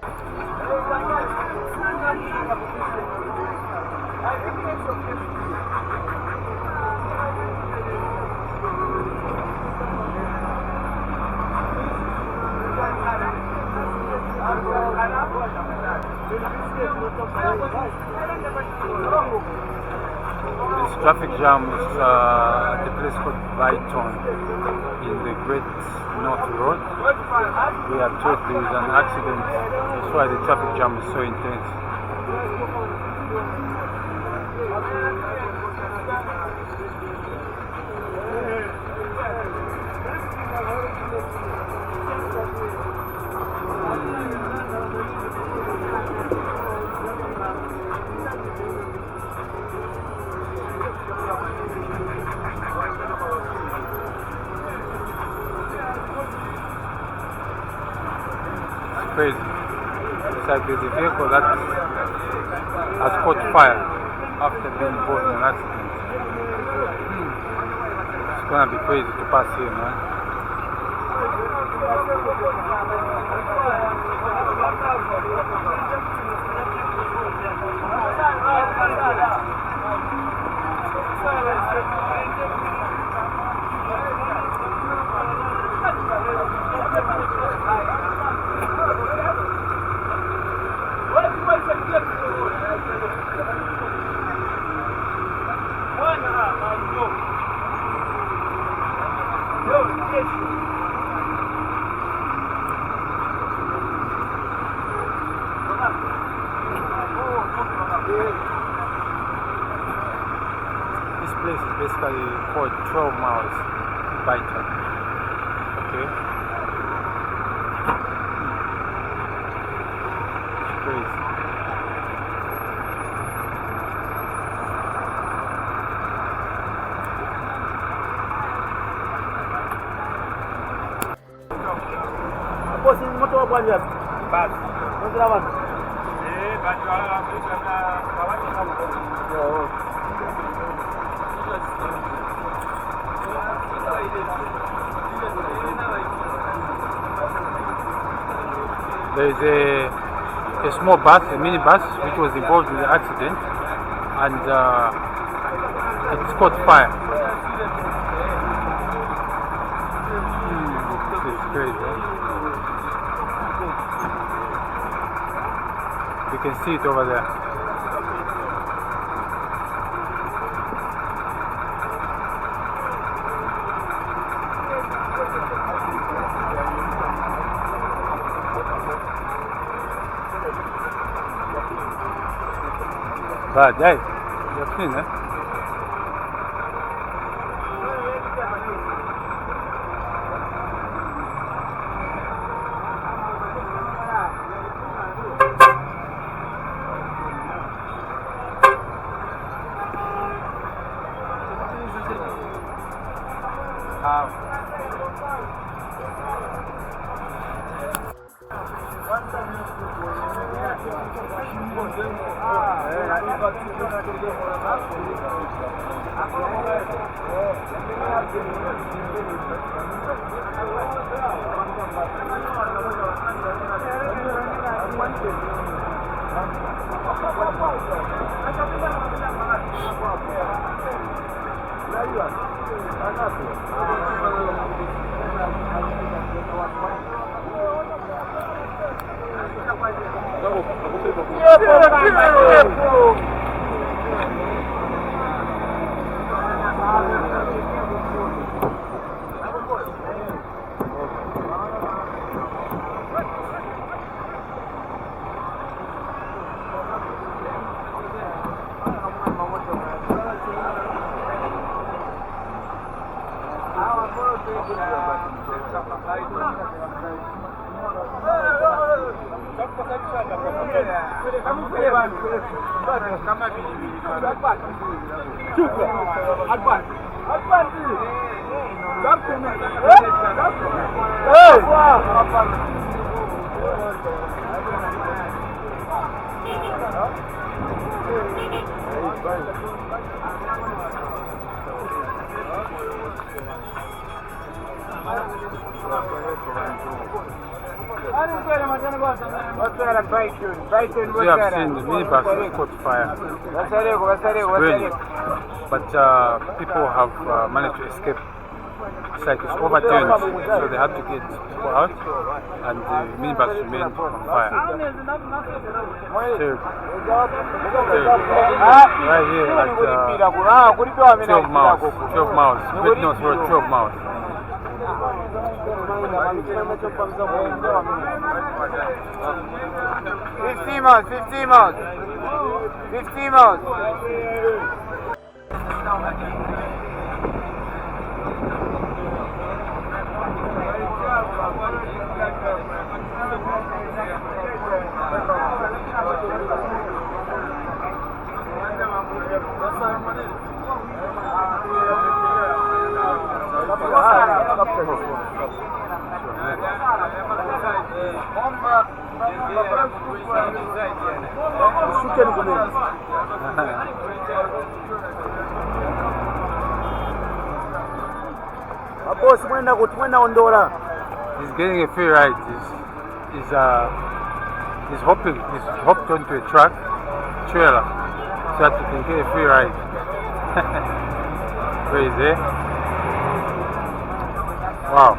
This traffic jam is at the place called Byton in the Great North Road. We are told there is an accident, that's why the traffic jam is so intense. Crazy. It's like there's a vehicle that has caught fire after being involved in an accident. It's gonna be crazy to pass here, man. This place is basically called 12 miles by time. Okay? It's crazy. There is a small bus, a mini bus, which was involved in the accident, and it's caught fire. It's crazy. You can see it over there. Baadaye yapina So you have seen the minibus caught fire. It's burning. But people have managed to escape. It's like it's overturned, so they had to get people out, and the minibus remained on fire. Terrible. Right here at 12 miles, Great North Road, 12 miles. 15 miles, 15 miles, 15 miles. He's getting a free ride. He's hopped onto a truck trailer so that he can get a free ride. Crazy. Wow.